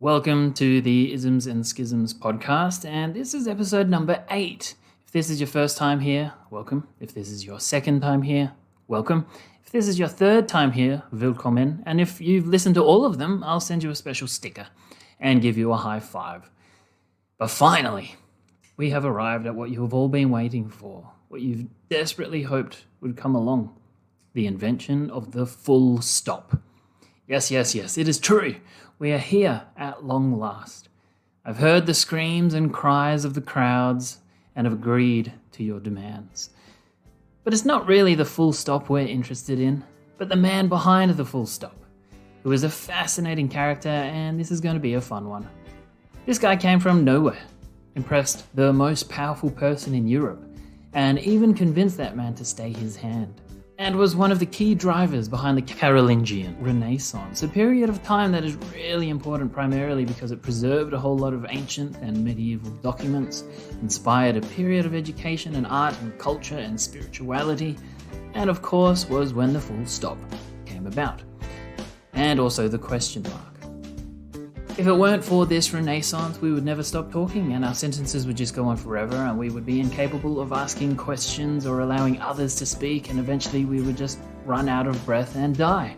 Welcome to the Isms and Schisms podcast, and this is episode number 8. If this is your first time here, welcome. If this is your second time here, welcome. If this is your third time here, willkommen. And if you've listened to all of them, I'll send you a special sticker and give you a high five. But finally, we have arrived at what you have all been waiting for, what you've desperately hoped would come along, the invention of the full stop. Yes, it is true. We are here at long last. I've heard the screams and cries of the crowds and have agreed to your demands. But it's not really the full stop we're interested in, but the man behind the full stop, who is a fascinating character, and this is going to be a fun one. This guy came from nowhere, impressed the most powerful person in Europe, and even convinced that man to stay his hand, and was one of the key drivers behind the Carolingian Renaissance, a period of time that is really important primarily because it preserved a whole lot of ancient and medieval documents, inspired a period of education and art and culture and spirituality, and of course was when the full stop came about. And also the question mark. If it weren't for this Renaissance, we would never stop talking and our sentences would just go on forever and we would be incapable of asking questions or allowing others to speak, and eventually we would just run out of breath and die.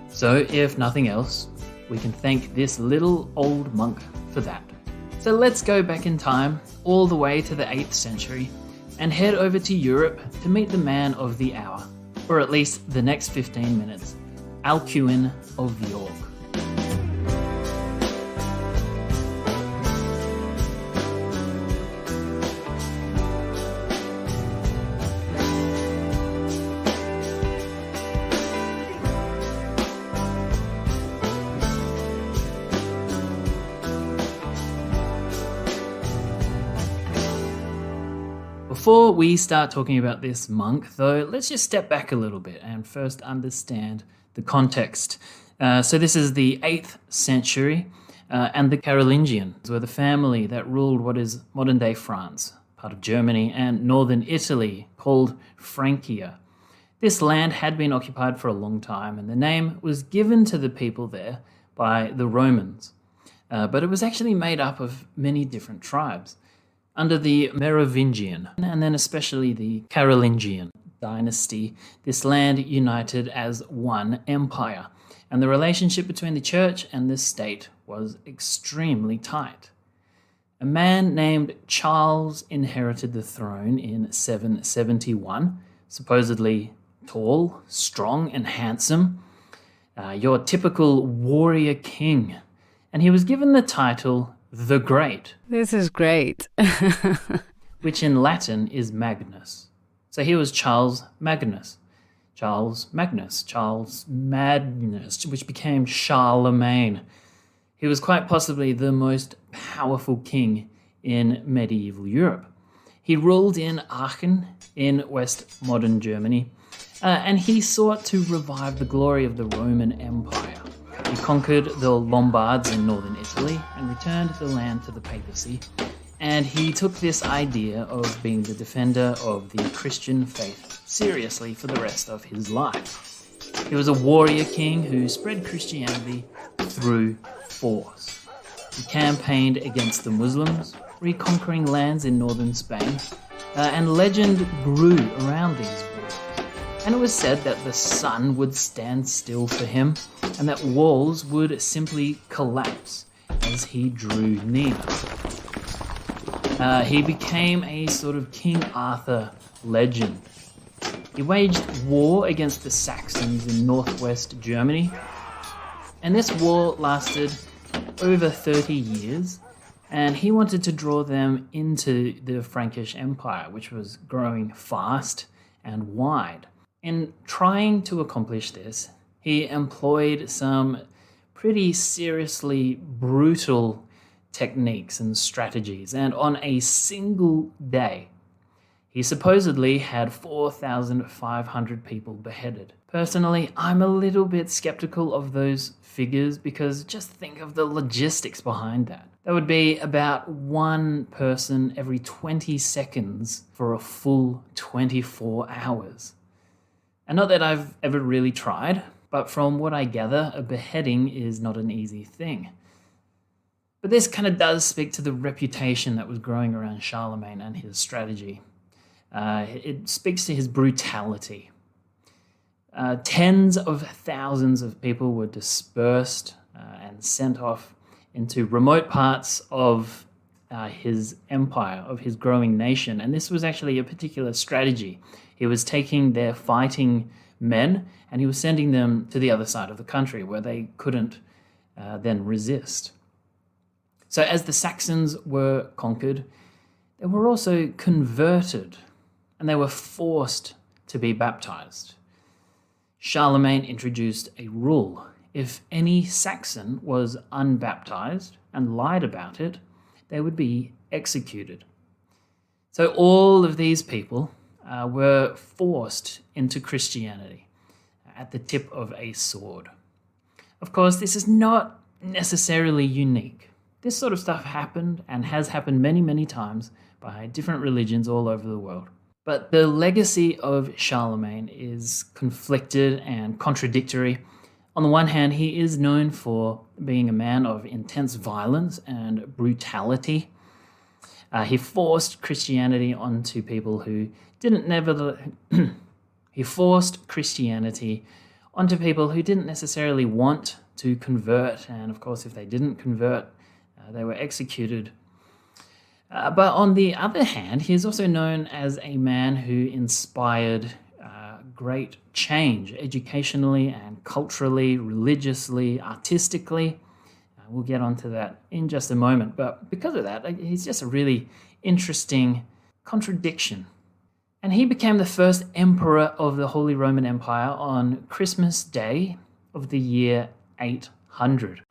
So if nothing else, we can thank this little old monk for that. So let's go back in time all the way to the 8th century and head over to Europe to meet the man of the hour, or at least the next 15 minutes, Alcuin of York. Before we start talking about this monk, though, let's just step back a little bit and first understand the context. So this is the 8th century, and the Carolingians were the family that ruled what is modern-day France, part of Germany, and northern Italy, called Francia. This land had been occupied for a long time, and the name was given to the people there by the Romans. But it was actually made up of many different tribes. Under the Merovingian, and then especially the Carolingian dynasty, this land united as one empire, and the relationship between the church and the state was extremely tight. A man named Charles inherited the throne in 771, supposedly tall, strong, and handsome, your typical warrior king, and he was given the title the Great. This is great. Which in Latin is Magnus. So he was Charles Magnus, which became Charlemagne. He was quite possibly the most powerful king in medieval Europe. He ruled in Aachen in West modern Germany, and he sought to revive the glory of the Roman Empire. He conquered the Lombards in northern Italy and returned the land to the papacy, and he took this idea of being the defender of the Christian faith seriously for the rest of his life. He was a warrior king who spread Christianity through force. He campaigned against the Muslims, reconquering lands in northern Spain, and legend grew around these wars. And it was said that the sun would stand still for him and that walls would simply collapse as he drew near. He became a sort of King Arthur legend. He waged war against the Saxons in northwest Germany, and this war lasted over 30 years, and he wanted to draw them into the Frankish Empire, which was growing fast and wide. In trying to accomplish this, he employed some pretty seriously brutal techniques and strategies, and on a single day, he supposedly had 4,500 people beheaded. Personally, I'm a little bit skeptical of those figures because just think of the logistics behind that. That would be about one person every 20 seconds for a full 24 hours. And not that I've ever really tried, But from what I gather, a beheading is not an easy thing. But this kind of does speak to the reputation that was growing around Charlemagne and his strategy. It speaks to his brutality. Tens of thousands of people were dispersed and sent off into remote parts of his empire, of his growing nation. And this was actually a particular strategy. He was taking their fighting men and he was sending them to the other side of the country where they couldn't then resist. So as the Saxons were conquered, they were also converted and they were forced to be baptized. Charlemagne introduced a rule. If any Saxon was unbaptized and lied about it, they would be executed. So all of these people were forced into Christianity at the tip of a sword. Of course, this is not necessarily unique. This sort of stuff happened and has happened many, many times by different religions all over the world. But the legacy of Charlemagne is conflicted and contradictory. On the one hand, he is known for being a man of intense violence and brutality. He forced Christianity onto people who didn't necessarily want to convert, and of course, if they didn't convert, they were executed. But on the other hand, he is also known as a man who inspired great change educationally and culturally, religiously, artistically. We'll get onto that in just a moment. But because of that, he's just a really interesting contradiction. And he became the first emperor of the Holy Roman Empire on Christmas Day of the year 800.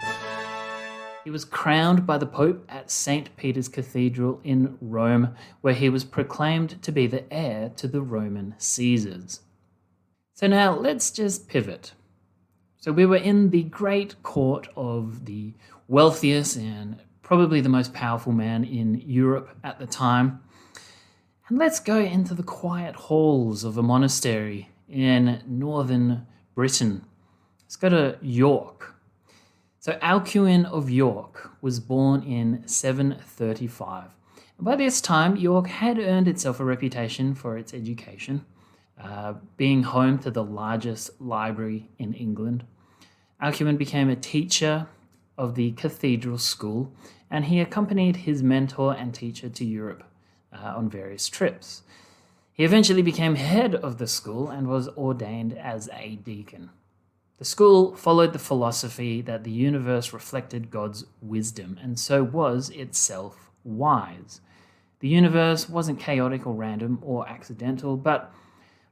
He was crowned by the Pope at St. Peter's Cathedral in Rome, where he was proclaimed to be the heir to the Roman Caesars. So now let's just pivot. So we were in the great court of the wealthiest and probably the most powerful man in Europe at the time. And let's go into the quiet halls of a monastery in northern Britain. Let's go to York. So Alcuin of York was born in 735. And by this time, York had earned itself a reputation for its education, being home to the largest library in England. Alcuin became a teacher of the cathedral school, and he accompanied his mentor and teacher to Europe on various trips. He eventually became head of the school and was ordained as a deacon. The school followed the philosophy that the universe reflected God's wisdom, and so was itself wise. The universe wasn't chaotic or random or accidental, but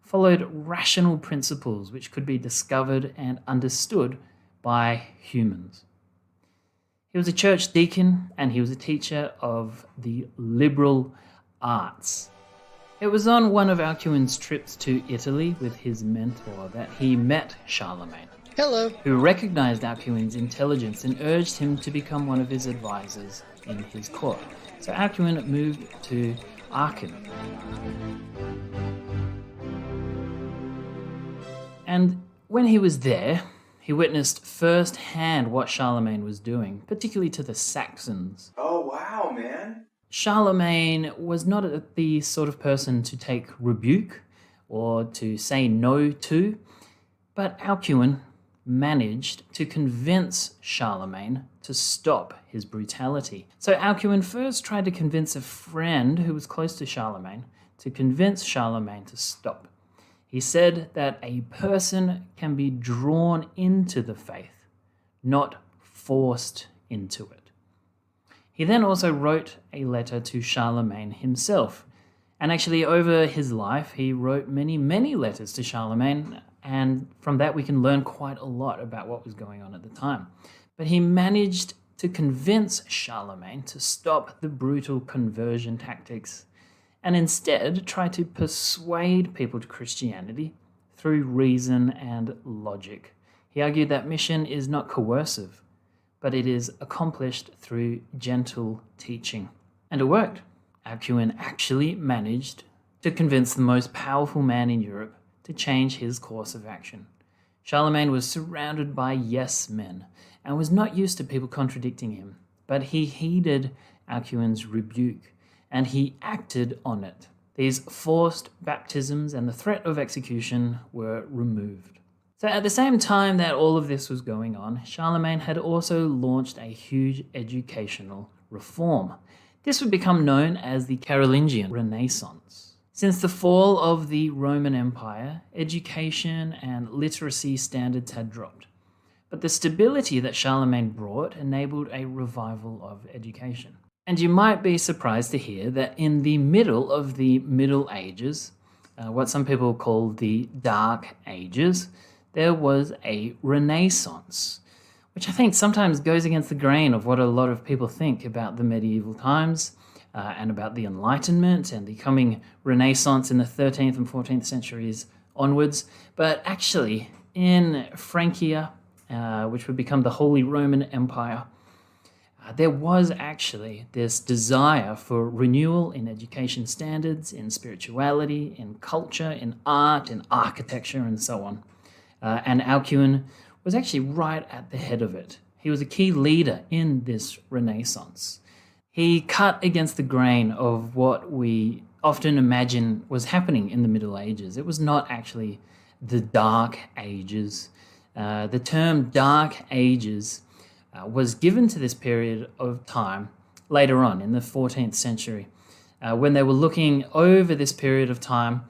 followed rational principles which could be discovered and understood by humans. He was a church deacon and he was a teacher of the liberal arts. It was on one of Alcuin's trips to Italy with his mentor that he met Charlemagne, who recognized Alcuin's intelligence and urged him to become one of his advisors in his court. So Alcuin moved to Aachen. And when he was there, he witnessed firsthand what Charlemagne was doing, particularly to the Saxons. Oh, wow, man. Charlemagne was not the sort of person to take rebuke or to say no to, but Alcuin managed to convince Charlemagne to stop his brutality. So Alcuin first tried to convince a friend who was close to Charlemagne to convince Charlemagne to stop. He said that a person can be drawn into the faith, not forced into it. He then also wrote a letter to Charlemagne himself. And actually, over his life, he wrote many, many letters to Charlemagne. And from that, we can learn quite a lot about what was going on at the time. But he managed to convince Charlemagne to stop the brutal conversion tactics and instead try to persuade people to Christianity through reason and logic. He argued that mission is not coercive, but it is accomplished through gentle teaching. And it worked. Alcuin actually managed to convince the most powerful man in Europe to change his course of action. Charlemagne was surrounded by yes men and was not used to people contradicting him, but he heeded Alcuin's rebuke and he acted on it. These forced baptisms and the threat of execution were removed. So at the same time that all of this was going on, Charlemagne had also launched a huge educational reform. This would become known as the Carolingian Renaissance. Since the fall of the Roman Empire, education and literacy standards had dropped. But the stability that Charlemagne brought enabled a revival of education. And you might be surprised to hear that in the middle of the Middle Ages, what some people call the Dark Ages, there was a Renaissance, which I think sometimes goes against the grain of what a lot of people think about the medieval times and about the Enlightenment and the coming Renaissance in the 13th and 14th centuries onwards. But actually, in Francia, which would become the Holy Roman Empire, there was actually this desire for renewal in education standards, in spirituality, in culture, in art, in architecture, and so on. And Alcuin was actually right at the head of it. He was a key leader in this Renaissance. He cut against the grain of what we often imagine was happening in the Middle Ages. It was not actually the Dark Ages. The term Dark Ages was given to this period of time later on in the 14th century when they were looking over this period of time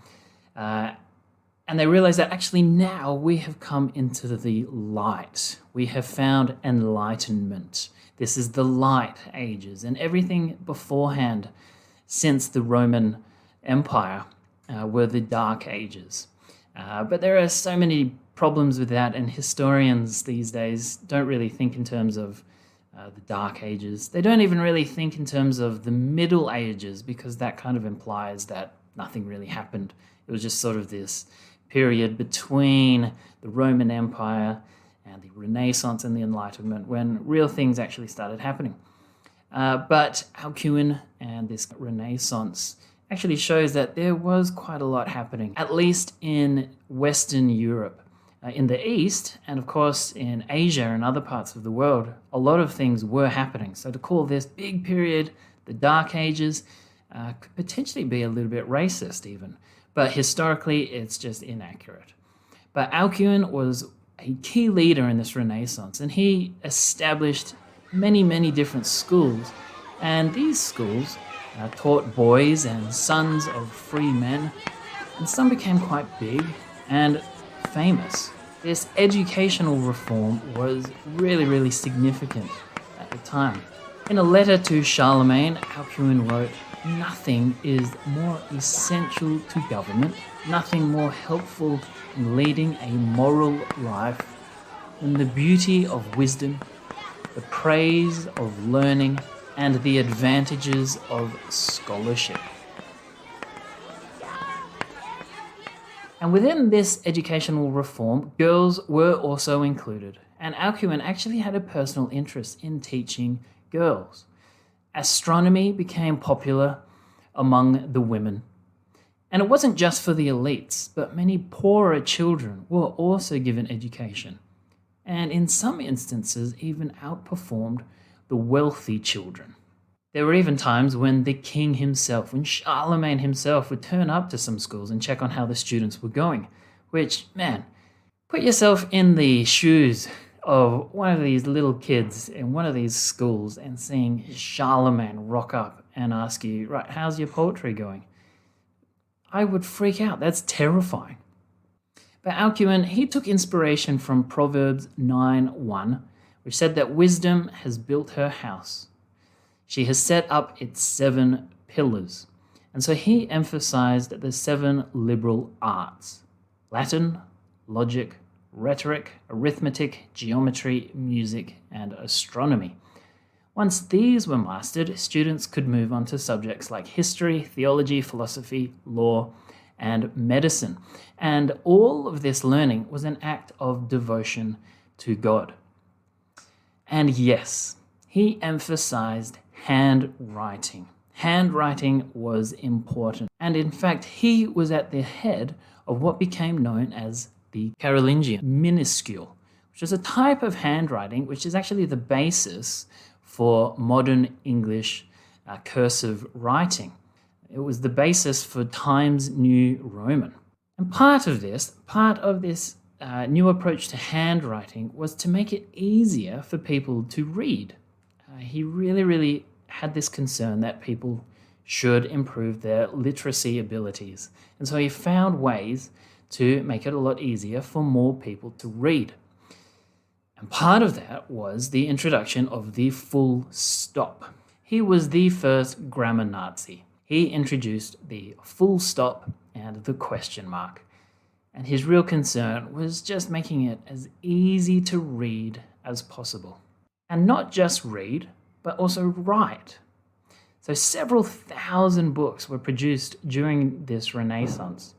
and they realized that actually now we have come into the light. We have found enlightenment. This is the light ages, and everything beforehand since the Roman Empire were the dark ages. But there are so many problems with that, and historians these days don't really think in terms of the Dark Ages. They don't even really think in terms of the Middle Ages, because that kind of implies that nothing really happened. It was just sort of this period between the Roman Empire and the Renaissance and the Enlightenment when real things actually started happening. But Alcuin and this Renaissance actually shows that there was quite a lot happening, at least in Western Europe. In the East, and of course in Asia and other parts of the world, a lot of things were happening. So to call this big period the Dark Ages could potentially be a little bit racist even. But historically, it's just inaccurate. But Alcuin was a key leader in this Renaissance, and he established many, many different schools. And these schools taught boys and sons of free men, and some became quite big and famous. This educational reform was really, really significant at the time. In a letter to Charlemagne, Alcuin wrote, "Nothing is more essential to government, nothing more helpful in leading a moral life than the beauty of wisdom, the praise of learning, and the advantages of scholarship." And within this educational reform, girls were also included, and Alcuin actually had a personal interest in teaching girls. Astronomy became popular among the women. And it wasn't just for the elites, but many poorer children were also given education, and in some instances even outperformed the wealthy children. There were even times when the king himself, when Charlemagne himself would turn up to some schools and check on how the students were going, which, man, put yourself in the shoes of one of these little kids in one of these schools and seeing Charlemagne rock up and ask you, right, how's your poetry going? I would freak out. That's terrifying. But Alcuin, he took inspiration from Proverbs 9:1, which said that wisdom has built her house. She has set up its 7 pillars. And so he emphasized the 7 liberal arts: Latin, logic, rhetoric, arithmetic, geometry, music, and astronomy. Once these were mastered, students could move on to subjects like history, theology, philosophy, law, and medicine. And all of this learning was an act of devotion to God. And yes, he emphasized handwriting. Handwriting was important. And in fact, he was at the head of what became known as the Carolingian minuscule, which is a type of handwriting which is actually the basis for modern English cursive writing. It was the basis for Times New Roman. And part of this new approach to handwriting was to make it easier for people to read. He really had this concern that people should improve their literacy abilities. And so he found ways to make it a lot easier for more people to read. And part of that was the introduction of the full stop. He was the first grammar Nazi. He introduced the full stop and the question mark. And his real concern was just making it as easy to read as possible. And not just read, but also write. So several thousand books were produced during this Renaissance.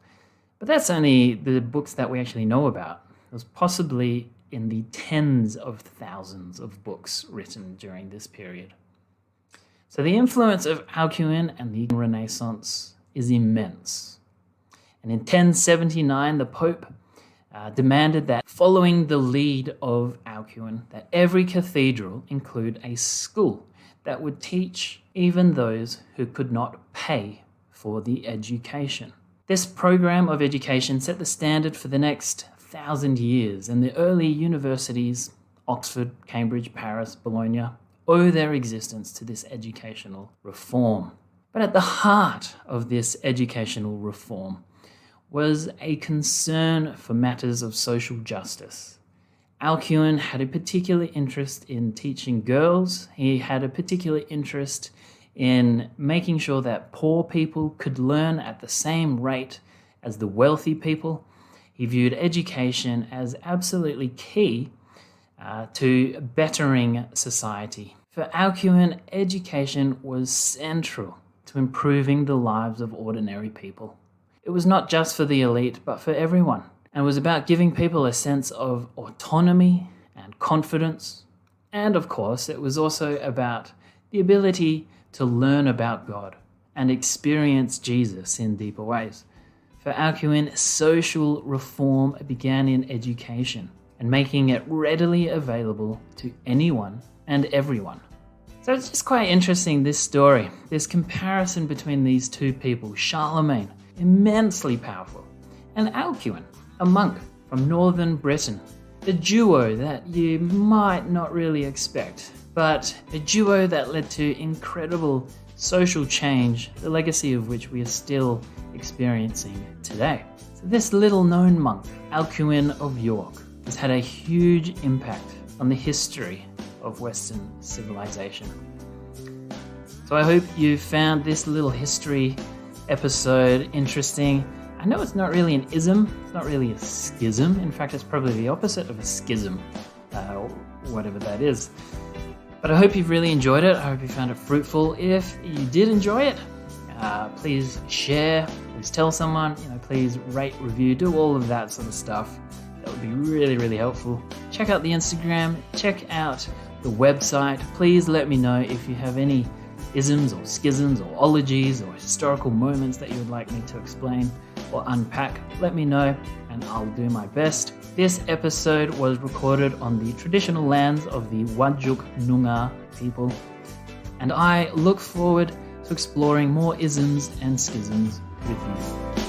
But that's only the books that we actually know about. It was possibly in the tens of thousands of books written during this period. So the influence of Alcuin and the Renaissance is immense. And in 1079, the Pope demanded that, following the lead of Alcuin, that every cathedral include a school that would teach even those who could not pay for the education. This program of education set the standard for the next 1,000 years, and the early universities, Oxford, Cambridge, Paris, Bologna, owe their existence to this educational reform. But at the heart of this educational reform was a concern for matters of social justice. Alcuin had a particular interest in teaching girls. He had a particular interest in making sure that poor people could learn at the same rate as the wealthy people. He viewed education as absolutely key to bettering society. For Alcuin, education was central to improving the lives of ordinary people. It was not just for the elite, but for everyone, and was about giving people a sense of autonomy and confidence. And of course, it was also about the ability to learn about God and experience Jesus in deeper ways. For Alcuin, social reform began in education and making it readily available to anyone and everyone. So it's just quite interesting, this story, this comparison between these two people, Charlemagne, immensely powerful, and Alcuin, a monk from northern Britain, a duo that you might not really expect, but a duo that led to incredible social change, the legacy of which we are still experiencing today. So this little-known monk, Alcuin of York, has had a huge impact on the history of Western civilization. So I hope you found this little history episode interesting. I know it's not really an ism, it's not really a schism. In fact, it's probably the opposite of a schism, whatever that is. But I hope you've really enjoyed it. I hope you found it fruitful. If you did enjoy it, please share, please tell someone, please rate, review, do all of that sort of stuff. That would be really helpful. Check out the Instagram, check out the website. Please let me know if you have any isms or schisms or ologies or historical moments that you would like me to explain or unpack. Let me know and I'll do my best. This episode was recorded on the traditional lands of the Whadjuk Noongar people, and I look forward to exploring more isms and schisms with you.